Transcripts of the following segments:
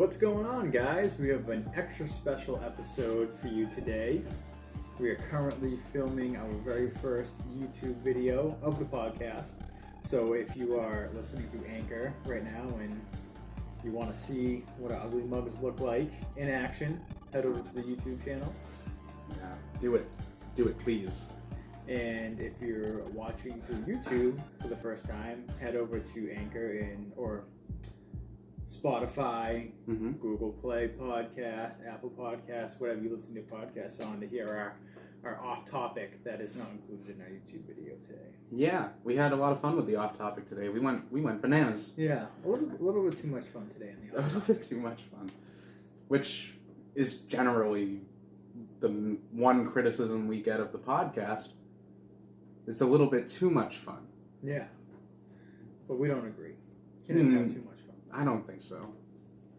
What's going on, guys? We have an extra special episode for you today. We are currently filming our very first YouTube video of the podcast. So if you are listening through Anchor right now and you want to see what our ugly mugs look like in action, head over to the YouTube channel. Yeah, do it. Do it, please. And if you're watching through YouTube for the first time, head over to Anchor or Spotify, Google Play Podcast, Apple Podcasts, whatever you listen to podcasts on, to hear our off-topic that is not included in our YouTube video today. Yeah, we had a lot of fun with the off-topic today. We went bananas. Yeah, a little bit too much fun today in the off-topic. A little bit too much fun, which is generally the one criticism we get of the podcast. It's a little bit too much fun. Yeah, but we don't agree. You can have too much fun. I don't think so.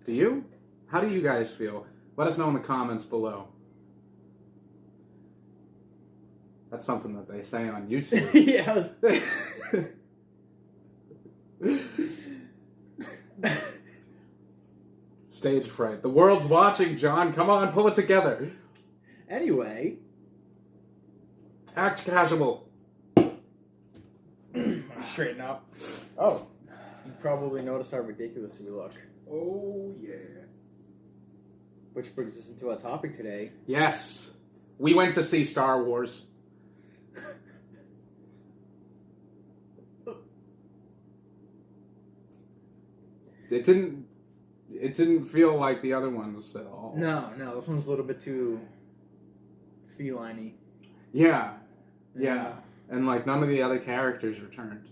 Do you? How do you guys feel? Let us know in the comments below. That's something that they say on YouTube. Yeah. Stage fright. The world's watching, John. Come on, pull it together. Anyway. Act casual. Straighten up. Oh. You probably noticed how ridiculous we look. Oh, yeah. Which brings us into our topic today. Yes. We went to see Star Wars. It didn't feel like the other ones at all. No, this one's a little bit too feline-y. Yeah. And like none of the other characters returned.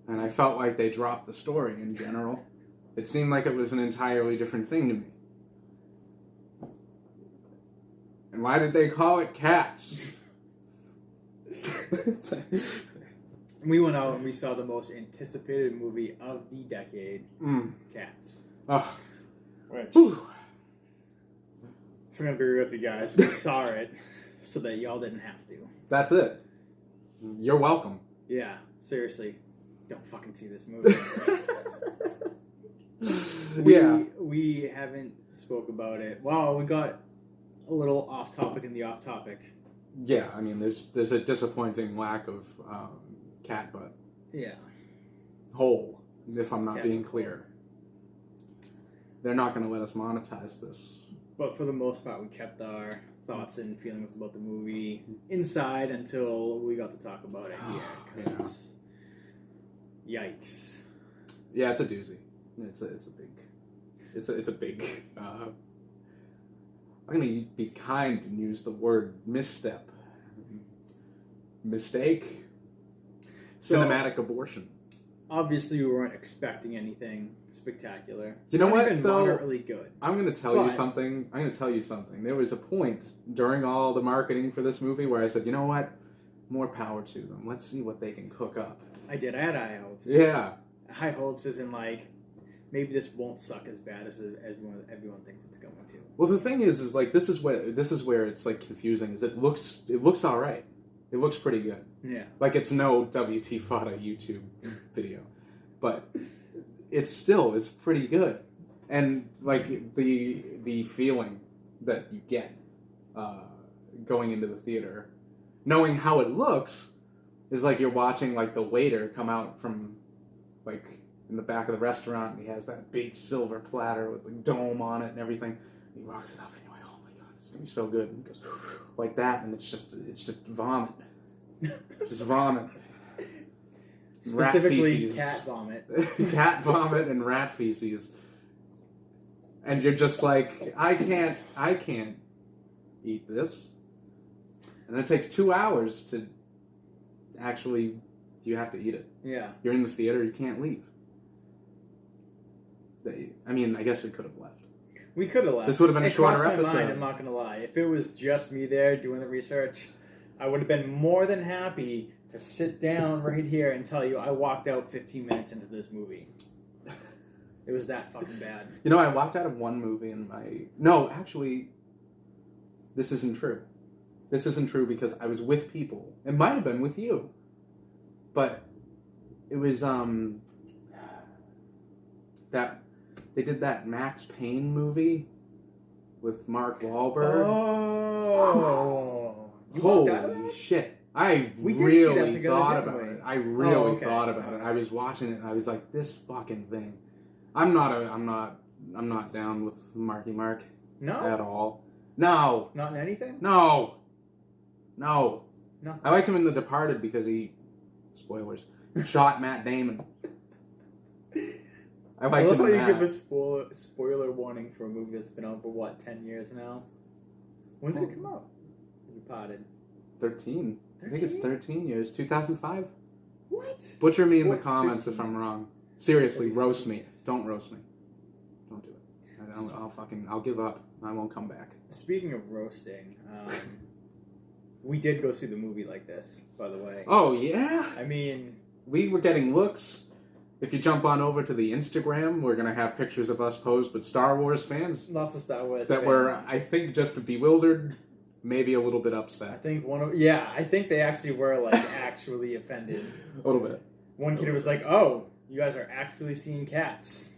And I felt like they dropped the story in general. It seemed like it was an entirely different thing to me. And why did they call it Cats? We went out and we saw the most anticipated movie of the decade, Cats. Oh. Which, if I'm going to be real with you guys, we saw it so that y'all didn't have to. That's it. You're welcome. Yeah, seriously. Don't fucking see this movie. We haven't spoke about it. Well, we got a little off topic in the off topic. Yeah, I mean, there's a disappointing lack of cat butt. Yeah. Hole, if I'm not being clear. They're not going to let us monetize this. But for the most part, we kept our thoughts and feelings about the movie inside until we got to talk about it here. Yikes. Yeah, it's a doozy. It's a big. I'm gonna be kind and use the word misstep, mistake, cinematic abortion. Obviously, we weren't expecting anything spectacular. You know what? Even moderately good. I'm gonna tell you something. There was a point during all the marketing for this movie where I said, you know what? More power to them. Let's see what they can cook up. I did. I had high hopes. Yeah. High hopes as in, like, maybe this won't suck as bad as everyone thinks it's going to. Well, the thing is like this is where it's like confusing. Is it looks all right. It looks pretty good. Yeah. Like it's no WT Fada YouTube video, but it's pretty good. And like the feeling that you get going into the theater, knowing how it looks, is like you're watching like the waiter come out from like in the back of the restaurant, and he has that big silver platter with the dome on it and everything. And he rocks it up, and you're like, "Oh my god, it's gonna be so good!" And he goes like that, and it's just vomit, just vomit. Specifically, cat vomit, cat vomit, and rat feces. And you're just like, I can't eat this. And it takes 2 hours to actually, you have to eat it. Yeah. You're in the theater, you can't leave. I mean, I guess we could have left. We could have left. This would have been a shorter episode. Mind, I'm not going to lie. If it was just me there doing the research, I would have been more than happy to sit down right here and tell you I walked out 15 minutes into this movie. It was that fucking bad. You know, I walked out of one movie in my... No, actually, this isn't true. This isn't true because I was with people. It might have been with you. But it was, that They did that Max Payne movie with Mark Wahlberg. Oh, you walked out of Holy that? shit! I We did see that really together, thought didn't about we? it. I really okay. thought about it. I was watching it and I was like, this fucking thing. I'm not down with Marky Mark No, at all. No. not in anything. No. Nothing. I liked him in The Departed because he, spoilers, shot Matt Damon. I liked love him how in you that. give a spoiler warning for a movie that's been out for what, 10 years now? When did it come out? Departed. 13. I think it's 13 years. 2005. What? Butcher me in the 14, comments 15. if I'm wrong. Seriously, 14, roast me. Don't roast me. Don't do it. I'll give up. I won't come back. Speaking of roasting, we did go see the movie like this, by the way. Oh, yeah? I mean, We were getting looks. If you jump on over to the Instagram, we're going to have pictures of us posed with Star Wars fans lots of Star Wars that fans. were, I think, just bewildered, maybe a little bit I upset. think I think they actually were like actually offended. A little bit. One kid was like, "Oh, you guys are actually seeing cats."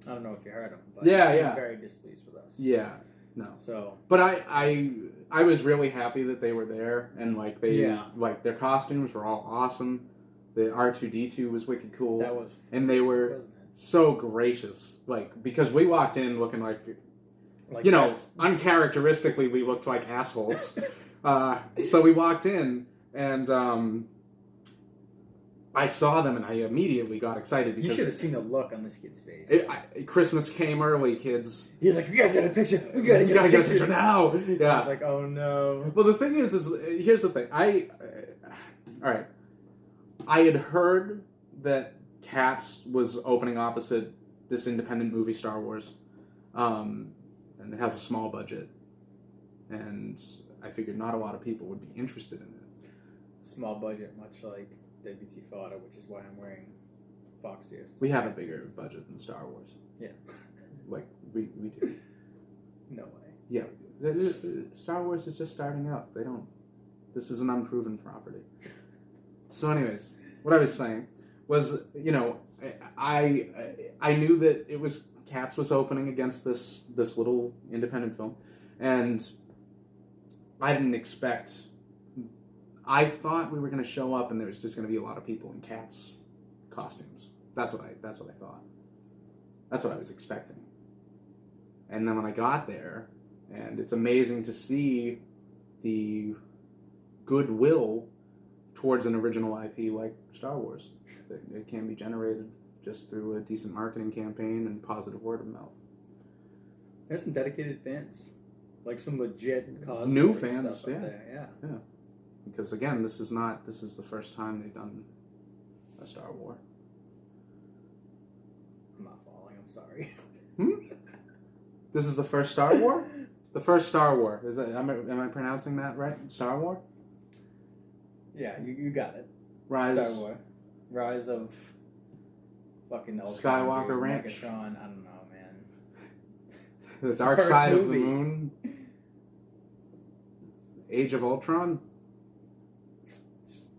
I don't know if you heard him, but Yeah, he seemed yeah. very displeased with us. Yeah, no. So, But I was really happy that they were there, and like their costumes were all awesome. The R2D2 was wicked cool. that was And they were wasn't it? so gracious, like, because we walked in looking like Like uncharacteristically we looked like assholes. So we walked in, and I saw them, and I immediately got excited you because should have seen the look on this kid's face. Christmas came early, kids. He's like, "We gotta get a picture. We gotta You get gotta a get a picture picture now." I Yeah. was like, "Oh no." Well, the thing is here's the thing. All right. I had heard that Cats was opening opposite this independent movie, Star Wars, and it has a small budget, and I figured not a lot of people would be interested in it. Small budget, much like WT Fodder, which is why I'm wearing Fox ears. We have a bigger budget than Star Wars. Yeah. Like, we do. No way. Yeah. Star Wars is just starting out. This is an unproven property. So anyways, what I was saying was, I knew that it was Cats was opening against this little independent film, and I didn't expect. I thought we were going to show up and there was just going to be a lot of people in Cats costumes. That's what I thought. That's what I was expecting. And then when I got there, and it's amazing to see the goodwill towards an original IP like Star Wars. It can be generated just through a decent marketing campaign and positive word of mouth. There's some dedicated fans, like some legit cosplay New fans, stuff up yeah. there. Yeah. Because again, this is the first time they've done a Star Wars. I'm not following. I'm sorry. This is the first Star Wars? The first Star Wars. Am I pronouncing that right? Star Wars? Yeah, you got it. Rise. Star Wars. Rise of fucking Ultron, Skywalker dude. Ranch. Megatron. I don't know, man. The Dark first Side of the movie. Moon. Age of Ultron.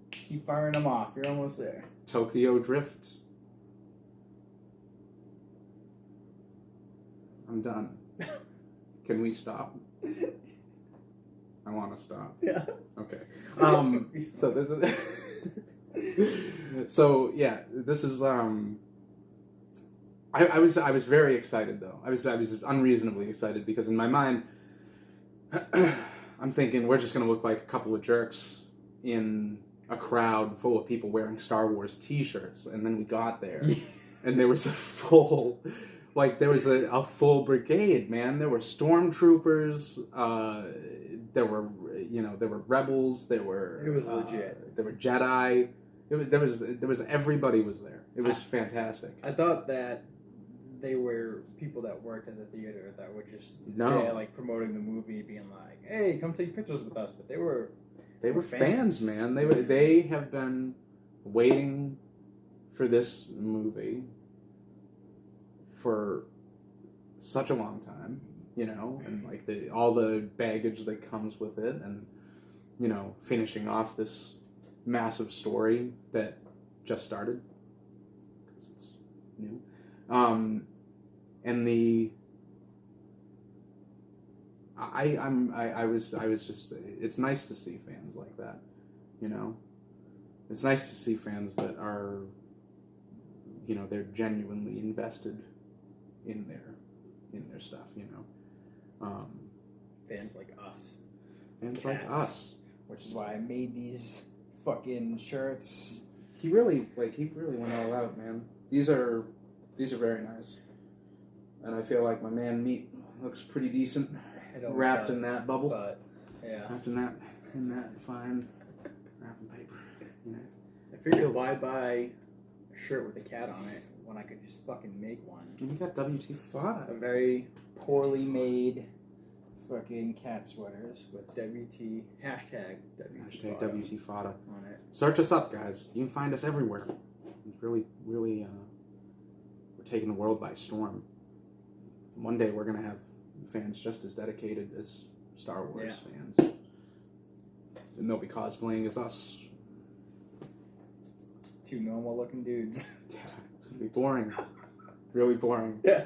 Keep firing them off. You're almost there. Tokyo Drift. I'm done. Can we stop? I want to stop. Yeah. Okay. So this is. So yeah, this is. I was very excited though. I was unreasonably excited because in my mind, I'm thinking we're just gonna look like a couple of jerks in a crowd full of people wearing Star Wars T-shirts, and then we got there, and there was a full. Like, there was a full brigade, man. There were stormtroopers, there were rebels, It was legit. There were Jedi. There was everybody was there. It was fantastic. I thought that they were people that worked at the theater that were just No. there, like, promoting the movie, being like, hey, come take pictures with us. But they were fans, man. They have been waiting for this movie for such a long time, and like all the baggage that comes with it, and finishing off this massive story that just started because it's new, and the I was just, it's nice to see fans like that, you know. It's nice to see fans that are, you know, they're genuinely invested in their stuff, you know. Fans like us. Fans Cats. like us. Which is why I made these fucking shirts. He really went all out, man. These are very nice, and I feel like my man Meat looks pretty decent, wrapped in that bubble. But yeah, wrapped in that fine wrapping paper. You know? I figured why buy a shirt with a cat on it when I could just fucking make one. And you got WT Fada. A very poorly made fucking cat sweaters with hashtag WT Fada on it. Search us up, guys. You can find us everywhere. It's really, we're taking the world by storm. One day we're gonna have fans just as dedicated as Star Wars fans, and they'll be cosplaying as us. Two normal-looking dudes. Yeah, it's gonna be boring. Really boring. Yeah.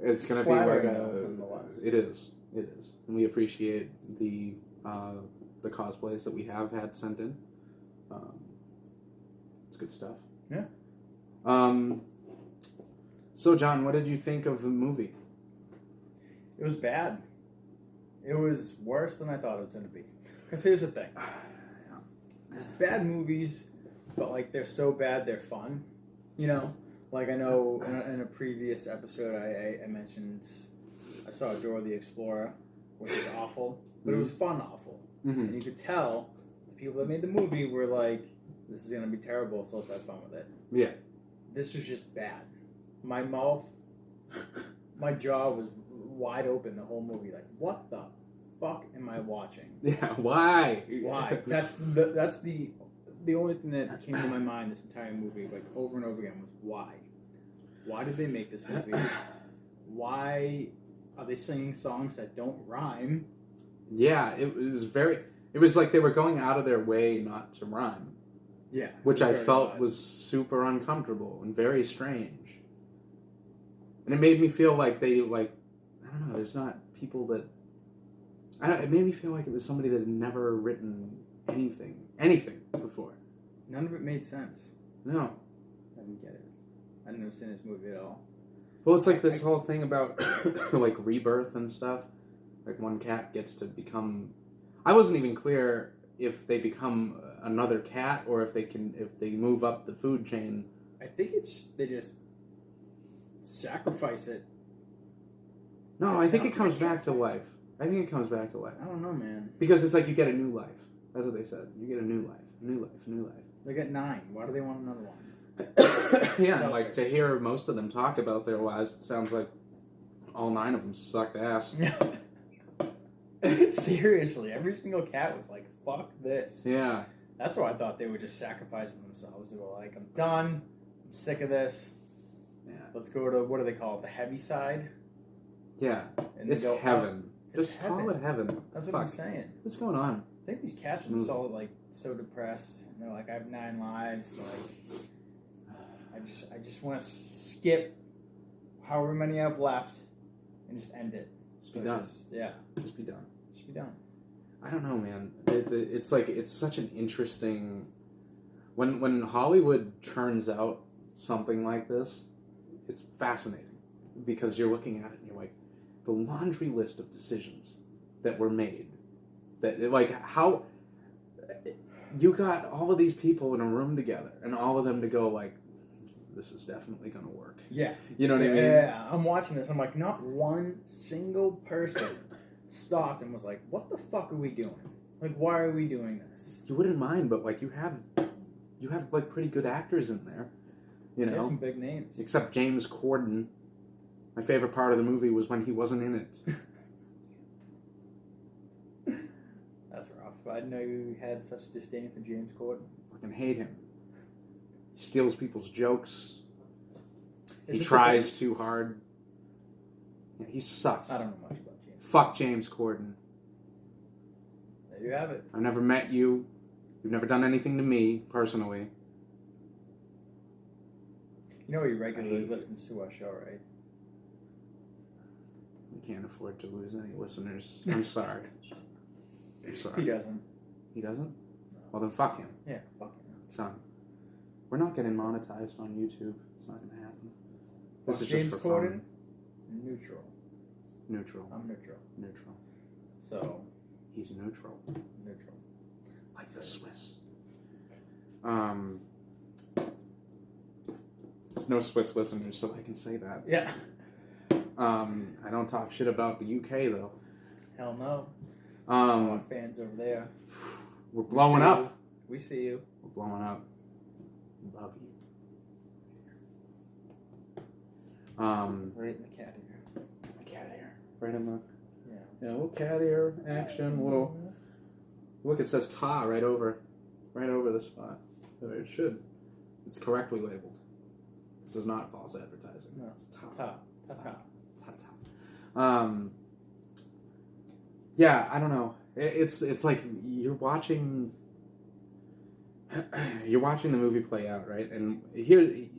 It's gonna be like it is, and we appreciate the cosplays that we have had sent in. It's good stuff. Yeah. So John, what did you think of the movie? It was bad. It was worse than I thought it was gonna be. Because here's the thing. There's bad movies, but like they're so bad they're fun. You know? Like I know in a previous episode I mentioned I saw Dora the Explorer, which is awful, but it was fun awful. Mm-hmm. And you could tell the people that made the movie were like, this is going to be terrible, so let's have fun with it. Yeah. This was just bad. My mouth, my jaw was wide open the whole movie. Like, what the fuck am I watching? Yeah, why? Why? That's the only thing that came to my mind this entire movie, like over and over again, was why? Why did they make this movie? Why are they singing songs that don't rhyme? Yeah, it was like they were going out of their way not to rhyme. Yeah. Which I felt was super uncomfortable and very strange. And it made me feel like I don't know, there's not people that... it made me feel like it was somebody that had never written anything before. None of it made sense. No. I didn't get it. I've never seen this movie at all. Well, it's like this whole thing about like rebirth and stuff. Like one cat gets to become... I wasn't even clear if they become another cat or if they move up the food chain. I think they just sacrifice it. No, I think it comes back to life. I think it comes back to life. I don't know, man. Because it's like you get a new life. That's what they said. You get a new life. A new life. A new life. They got 9. Why do they want another one? Yeah, and like to hear most of them talk about their lives, it sounds like all 9 of them sucked ass. Seriously, every single cat was like, fuck this. Yeah. That's why I thought they were just sacrificing themselves. They were like, I'm done. I'm sick of this. Yeah. Let's go to, what do they call it, the heavy side? Yeah. And it's heaven. It's just call it heaven. That's what I'm saying. What's going on? I think these cats are just all like so depressed. And they're like, I have 9 lives. Like, I just want to skip however many I have left and just end it. Just be done. Just be done. Just be done. I don't know, man. It's like, it's such an interesting... When Hollywood turns out something like this, it's fascinating. Because you're looking at it and you're like, the laundry list of decisions that were made. That, like, how... You got all of these people in a room together, and all of them to go, like, this is definitely going to work. Yeah. You know what I mean? Yeah, I'm watching this. I'm like, not one single person stopped and was like, what the fuck are we doing? Like, why are we doing this? You wouldn't mind, but, like, you have like, pretty good actors in there. You know? There's some big names. Except James Corden. My favorite part of the movie was when he wasn't in it. That's rough. I didn't know you had such disdain for James Corden. Fucking hate him. He steals people's jokes. He tries too hard. Yeah, he sucks. I don't know much about James. Fuck James Corden. There you have it. I've never met you. You've never done anything to me, personally. You know he regularly listens to our show, right? We can't afford to lose any listeners. I'm sorry. I'm sorry. He doesn't. He doesn't? No. Well, then fuck him. Yeah, fuck him. Done. We're not getting monetized on YouTube. It's not going to happen. Fuck This is James just for Corden? fun. Neutral. Neutral. I'm neutral. Neutral. So. He's neutral. Neutral. Like the Swiss. There's no Swiss listeners, so I can say that. Yeah. I don't talk shit about the UK, though. Hell no. Our fans over there. We're blowing up. We see you. We're blowing up. Love you. Right in the cat ear. Cat ear. Right in the... Yeah. Yeah, little cat ear action, little... Look, it says ta right over the spot. It should. It's correctly labeled. This is not false advertising. No. It's ta. Ta. Ta. Ta. Ta. Yeah, I don't know. It's like you're watching the movie play out, right? And here,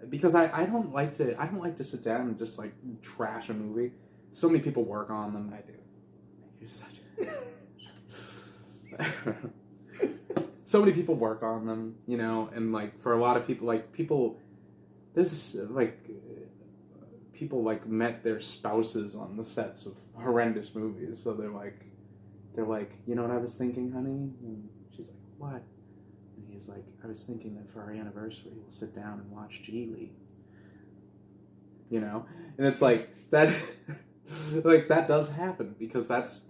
because I don't like to sit down and just like trash a movie. So many people work on them. I do. You're such. So many people work on them, you know, and like for a lot of people, like there's this, like people like met their spouses on the sets of horrendous movies, so they're like, you know what I was thinking, honey? And she's like, what? And he's like, I was thinking that for our anniversary, we'll sit down and watch Geely. You know, and it's like that. Like that does happen because that's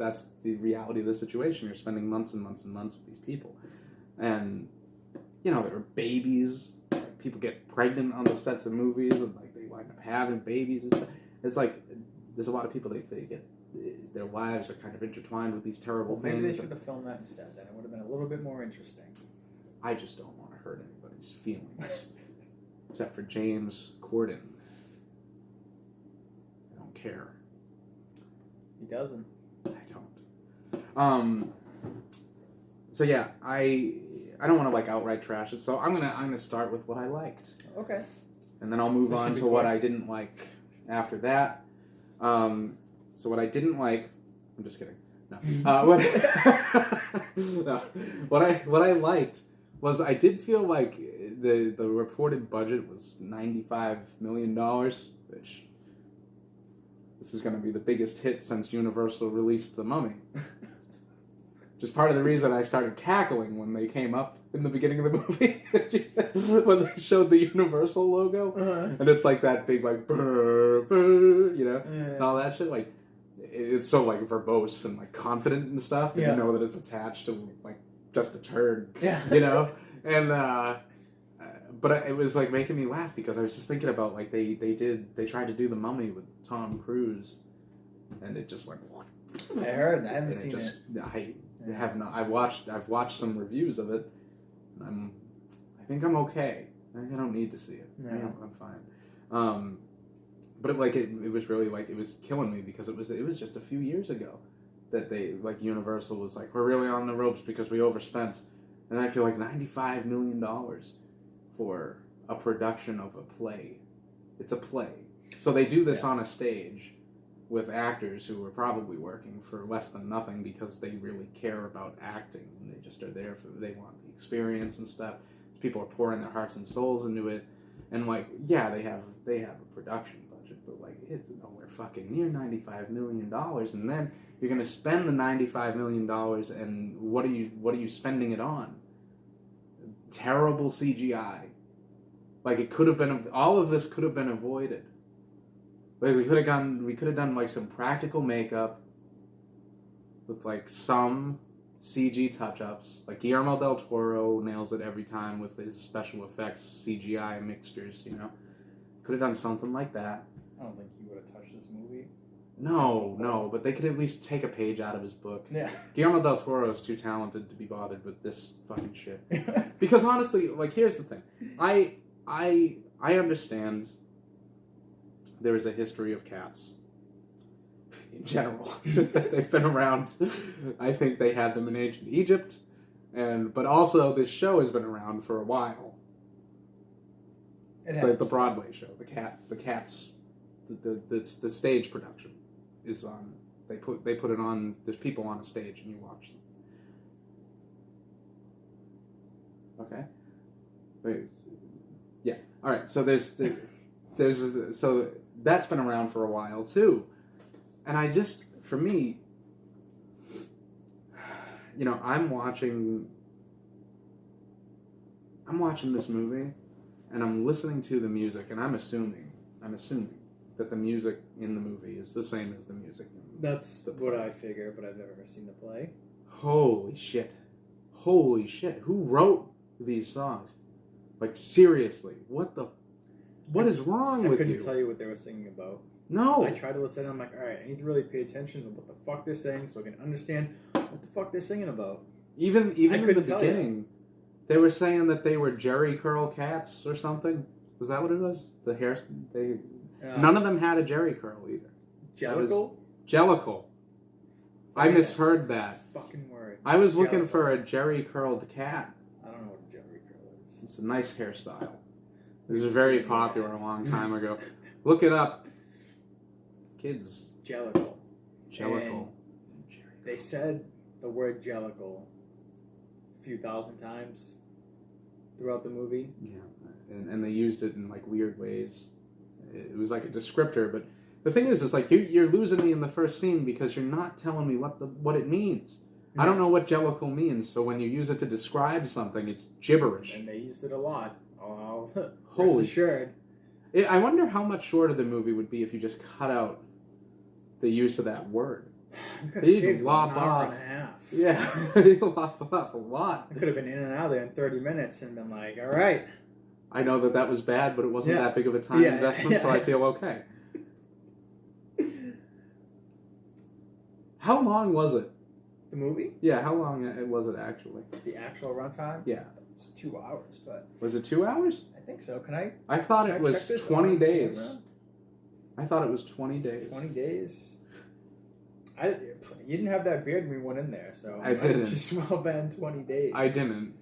the reality of the situation. You're spending months and months and months with these people, and you know there are babies. Like, people get pregnant on the sets of movies, and like they wind up having babies and stuff. It's like there's a lot of people they get their lives are kind of intertwined with these terrible things. Maybe they should have filmed that instead. Then it would have been a little bit more interesting. I just don't want to hurt anybody's feelings, except for James Corden. I don't care. He doesn't. I don't. So yeah, I don't want to like outright trash it. So I'm gonna start with what I liked. Okay. And then I'll move on to what I didn't like after that. So what I didn't like, I'm just kidding. No. No. What I liked was I did feel like the reported budget was $95 million, which. This is going to be the biggest hit since Universal released The Mummy. Just part of the reason I started cackling when they came up in the beginning of the movie. When they showed the Universal logo. Uh-huh. And it's like that big, like, brr, brr, you know? Yeah. And all that shit. Like, it's so, like, verbose and, like, confident and stuff. And you know that it's attached to, like, just a turd. Yeah. You know? And, but it was like making me laugh because I was just thinking about like they tried to do The Mummy with Tom Cruise, and it just went. I heard. I haven't seen it. I have not. I've watched some reviews of it. And I think I'm okay. I don't need to see it. No. I'm fine. But it was really like it was killing me because it was just a few years ago that they like Universal was like we're really on the ropes because we overspent, and I feel like $95 million. For a production of a play. It's a play. So they do this on a stage with actors who are probably working for less than nothing because they really care about acting and they just are there they want the experience and stuff. People are pouring their hearts and souls into it. And like, yeah, they have a production budget, but like it's nowhere fucking near $95 million. And then you're gonna spend the $95 million and what are you spending it on? Terrible CGI. Like it could have been, all of this could have been avoided. Like we could have done like some practical makeup with like some CG touch-ups. Like Guillermo del Toro nails it every time with his special effects CGI mixtures. You know, could have done something like that. I don't think he would have touched this movie. No, but they could at least take a page out of his book. Yeah. Guillermo del Toro is too talented to be bothered with this fucking shit. Because honestly, like, here's the thing. I understand there is a history of cats. In general. They've been around. I think they had them in ancient Egypt. But also, this show has been around for a while. It has. The Broadway show, the Cats, the stage production is on. They put it on. There's people on a stage and you watch them. Okay. Wait. Yeah. All right. So so that's been around for a while too, and for me, I'm watching this movie, and I'm listening to the music, and I'm assuming that the music in the movie is the same as the music in That's what I figure, but I've never seen the play. Holy shit. Who wrote these songs? Like, seriously, what is wrong with you? I couldn't tell you what they were singing about. No. I tried to listen, and I'm like, all right, I need to really pay attention to what the fuck they're saying so I can understand what the fuck they're singing about. Even in the beginning, they were saying that they were Jerry curl cats or something. Was that what it was? The hair... None of them had a Jerry curl either. Jellicle? Jellicle. I misheard that. Fucking word. I was looking for a Jerry curled cat. I don't know what a Jerry curl is. It's a nice hairstyle. It was very popular a long time ago. Look it up. Kids. Jellicle. Jellicle. They said the word Jellicle a few thousand times throughout the movie. Yeah. And they used it in like weird ways. It was like a descriptor, but the thing is, it's like you're losing me in the first scene because you're not telling me what it means. I don't know what Jellicle means, so when you use it to describe something, it's gibberish. And they used it a lot. Oh, holy assured. I wonder how much shorter the movie would be if you just cut out the use of that word. You could have saved an hour off. and a half. Yeah, you lop off a lot. I could have been in and out of there in 30 minutes and been like, all right. I know that was bad, but it wasn't that big of a time investment, so I feel okay. How long was it? The movie? Yeah, how long was it actually? The actual runtime? Yeah. It's 2 hours, but... Was it 2 hours? I think so. Can I... I thought it was 20 days. Camera? I thought it was 20 days. 20 days? You didn't have that beard when we went in there, so... I didn't. It just well been 20 days. I didn't.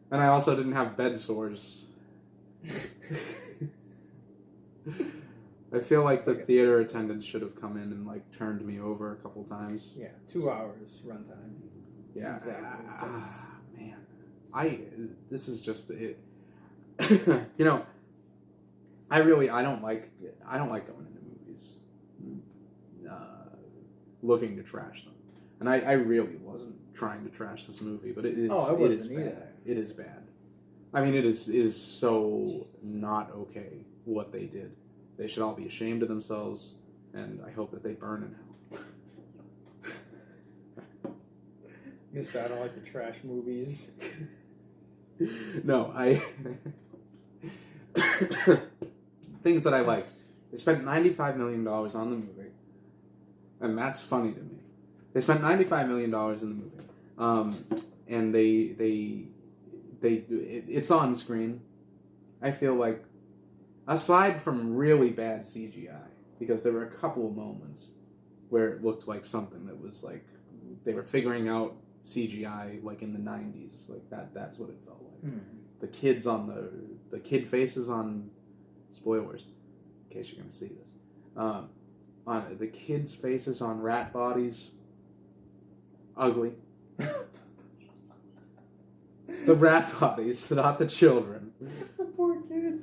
And I also didn't have bed sores. I feel like the theater attendants should have come in and like turned me over a couple times. Yeah, 2 hours runtime. Yeah, Exactly. man, this is just it. You know, I don't like going into movies looking to trash them, and I really wasn't trying to trash this movie, but it is. Oh, I wasn't either. either. It is bad. I mean, it is so not okay what they did. They should all be ashamed of themselves, and I hope that they burn in hell. Mister, I don't like the trash movies. No, things that I liked. They spent $95 million on the movie, and that's funny to me. They spent $95 million in the movie, and it's on screen. I feel like, aside from really bad CGI, because there were a couple of moments where it looked like something that was like they were figuring out CGI like in the 90s, like that's what it felt like. The kids the kid faces on, spoilers in case you're going to see this, on the kids' faces on rat bodies, ugly. The rat bodies, not the children. The poor kids.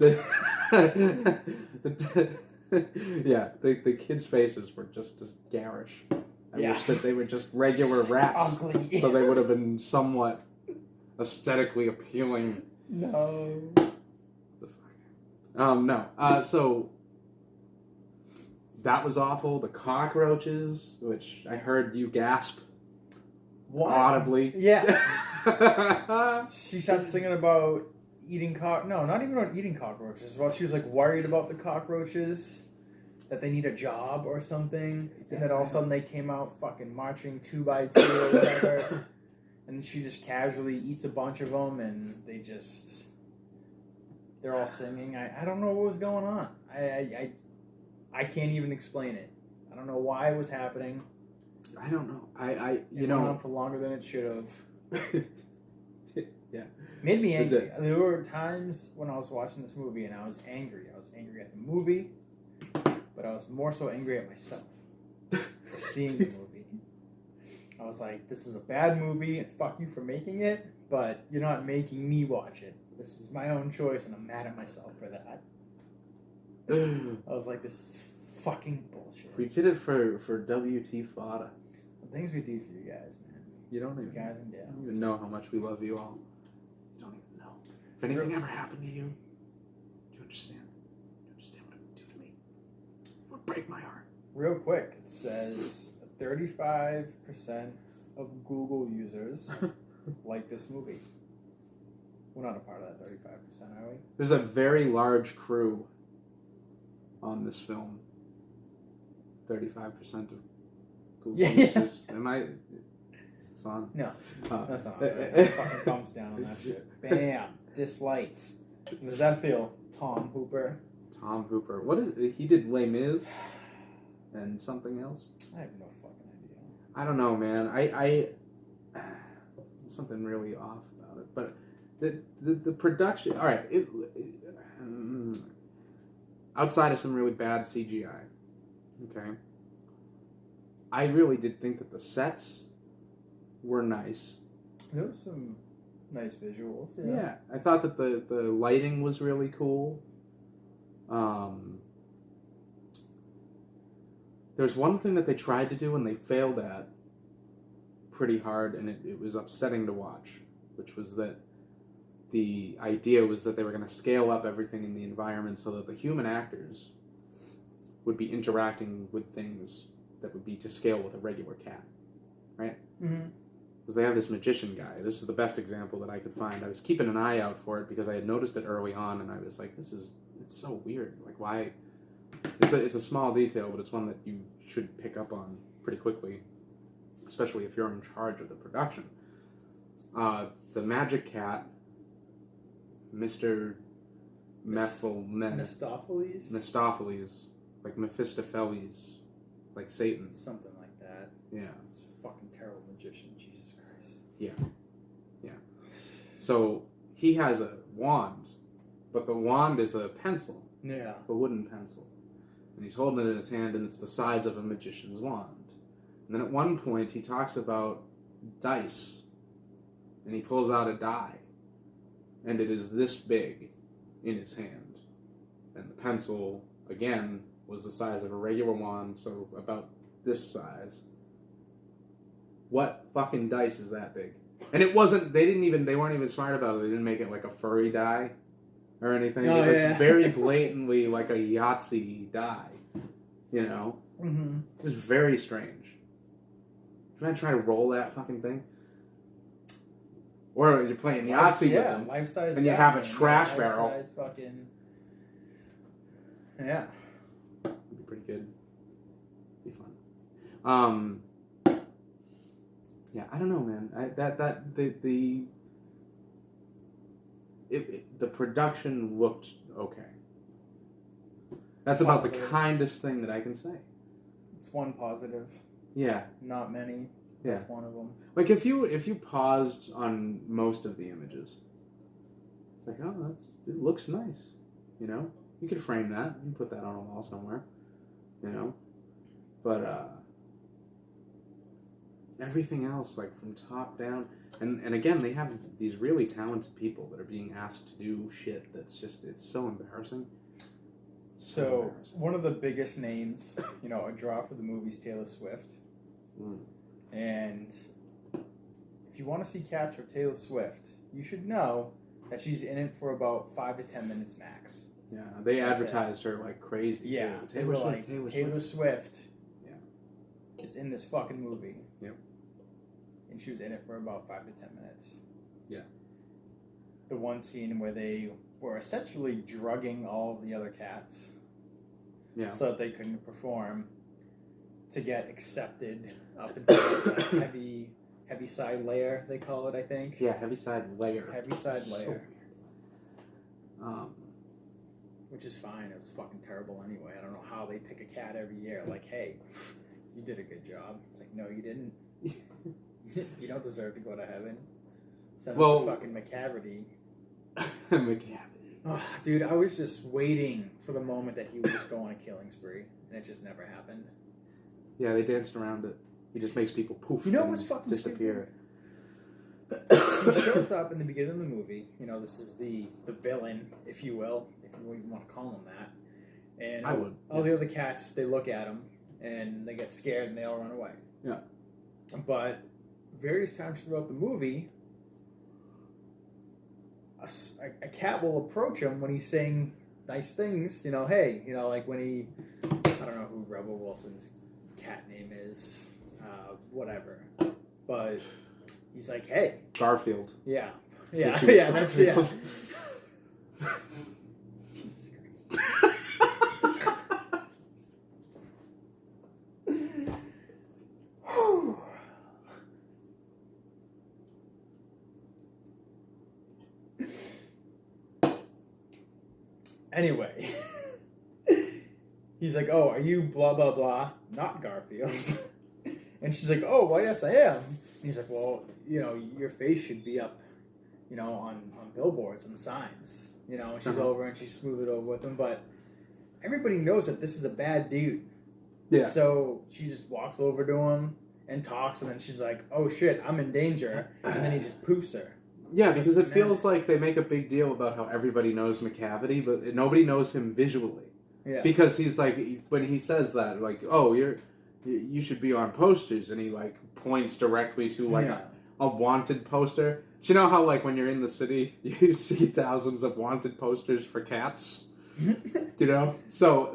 The kids' faces were just garish. I wish that they were just regular rats, ugly. so they would have been somewhat aesthetically appealing. No. The fuck? No. So that was awful. The cockroaches, which I heard you gasp audibly. Yeah. She starts singing about eating no, not even about eating cockroaches. Well, she was like worried about the cockroaches, that they need a job or something, and then all of a sudden they came out fucking marching 2 by 2 or whatever, and she just casually eats a bunch of them, and they're all singing. I don't know what was going on. I can't even explain it. I don't know why it was happening. I don't know. It went on for longer than it should have. Yeah. Made me That's angry. There were times when I was watching this movie and I was angry. I was angry at the movie, but I was more so angry at myself for seeing the movie. I was like, this is a bad movie, and fuck you for making it, but you're not making me watch it. This is my own choice, and I'm mad at myself for that. I was like, this is fucking bullshit. We did it for WT Fada. The things we do for you guys, man. You don't even, Guys and gals. you don't even know how much we love you all. You don't even know. If anything ever happened to you, do you understand? Do you understand what it would do to me? It would break my heart. Real quick, it says 35% of Google users like this movie. We're not a part of that 35%, are we? There's a very large crew on this film. 35% of Google users. Am I? Is this on? No, that's not. Right. Fucking thumbs down on that shit. Bam, disliked. Does that feel, Tom Hooper? Tom Hooper. What is? He did Les Mis and something else. I have no fucking idea. I don't know, man. I something really off about it, but the production. All right, outside of some really bad CGI, okay. I really did think that the sets were nice. There were some nice visuals. Yeah, I thought that the lighting was really cool. There's one thing that they tried to do and they failed at pretty hard, and it was upsetting to watch, which was that the idea was that they were going to scale up everything in the environment so that the human actors would be interacting with things that would be to scale with a regular cat, right? Mm-hmm. Because they have this magician guy. This is the best example that I could find. I was keeping an eye out for it because I had noticed it early on, and I was like, it's so weird. Like, why? It's a small detail, but it's one that you should pick up on pretty quickly, especially if you're in charge of the production. The magic cat, Mr. Mephistopheles, like Mephistopheles, like Satan. Something like that. Yeah. This fucking terrible magician, Jesus Christ. Yeah. Yeah. So he has a wand, but the wand is a pencil. Yeah. A wooden pencil. And he's holding it in his hand, and it's the size of a magician's wand. And then at one point, he talks about dice, and he pulls out a die, and it is this big in his hand. And the pencil, again, was the size of a regular wand, so about this size. What fucking dice is that big? And it wasn't, they weren't even smart about it. They didn't make it like a furry die or anything. Oh, it was yeah. very blatantly like a Yahtzee die, you know? Mm-hmm. It was very strange. Can I try to roll that fucking thing? Or you're playing Yahtzee with them, life-size and you have a trash barrel. Life-size fucking... Yeah. It'd be pretty good. Be fun. Yeah, I don't know, man. The production looked okay. That's about the kindest thing that I can say. It's one positive. Yeah. Not many. Yeah. That's one of them. Like if you paused on most of the images, it's like, oh, it looks nice. You know, you could frame that. You can put that on a wall somewhere. You know, but everything else, like from top down, and again, they have these really talented people that are being asked to do shit that's just, it's so embarrassing. So one of the biggest names, you know, a draw for the movie's Taylor Swift. Mm. And if you want to see Cats for Taylor Swift, you should know that she's in it for about 5 to 10 minutes max. Yeah, they advertised her like crazy. Yeah, too. Taylor Swift. Yeah, is in this fucking movie. Yep. And she was in it for about 5 to 10 minutes. Yeah. The one scene where they were essentially drugging all of the other cats, so that they couldn't perform, to get accepted up into the heavy side layer, they call it, I think. Yeah, heavy side layer. Heavy side so layer. Weird. Which is fine. It was fucking terrible anyway. I don't know how they pick a cat every year. Like, hey, you did a good job. It's like, no, you didn't. You don't deserve to go to heaven. Send him to fucking McCavity. McCavity. Oh, dude, I was just waiting for the moment that he would just go on a killing spree, and it just never happened. Yeah, they danced around it. He just makes people poof. You know what's fucking disappear. He shows up in the beginning of the movie. You know, this is the villain, if you will, if you even want to call him that. And I would. All the other cats, they look at him and they get scared and they all run away. Yeah. But various times throughout the movie, a cat will approach him when he's saying nice things. You know, hey, you know, like when he, I don't know who Rebel Wilson's cat name is, whatever, but he's like, hey, Garfield. Yeah, yeah, yeah. That's yeah. Jesus Christ. Anyway, he's like, oh, are you blah, blah, blah, not Garfield? And she's like, oh, well, yes, I am. And he's like, well, you know, your face should be up, you know, on billboards, on signs. You know, and she's over and she's smooth it over with him. But everybody knows that this is a bad dude. Yeah. So she just walks over to him and talks, and then she's like, oh, shit, I'm in danger. And then he just poofs her. Yeah, because it feels like they make a big deal about how everybody knows McCavity, but nobody knows him visually. Yeah. Because he's like, when he says that, like, oh, you should be on posters, and he like points directly to like a wanted poster. Do you know how like when you're in the city, you see thousands of wanted posters for cats? You know? So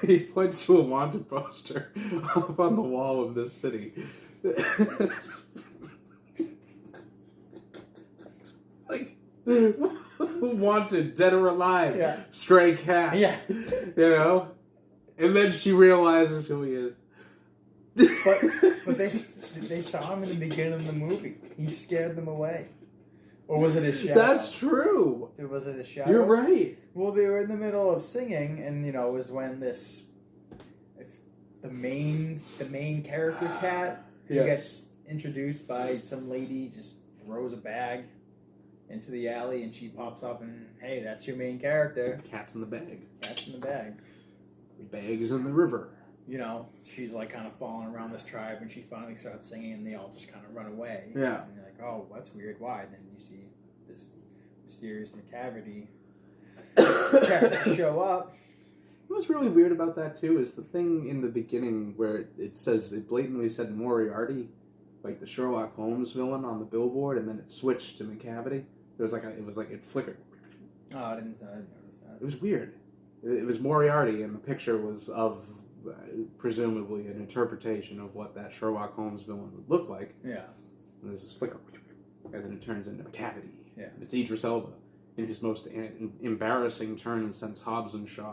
he points to a wanted poster up on the wall of this city. Like, wanted, dead or alive, stray cat. Yeah. You know? And then she realizes who he is. But they saw him in the beginning of the movie. He scared them away. Or was it a shadow? That's true. Was it a shadow? You're right. Well, they were in the middle of singing, and, you know, it was when the main character cat gets introduced by some lady, just throws a bag into the alley, and she pops up, and hey, that's your main character. Cat's in the bag. Cat's in the bag. Bag's in the river. You know, she's like kind of following around this tribe, and she finally starts singing, and they all just kind of run away. Yeah. And you're like, oh, that's weird. Why? And then you see this mysterious McCavity character show up. What's really weird about that too is the thing in the beginning where it blatantly said Moriarty, like the Sherlock Holmes villain on the billboard, and then it switched to McCavity. It flickered. Oh, I didn't notice that. It was weird. It was Moriarty, and the picture was of presumably an interpretation of what that Sherlock Holmes villain would look like. Yeah. And there's this flicker, and then it turns into McCavity. Yeah. It's Idris Elba in his most embarrassing turn since Hobbs and Shaw.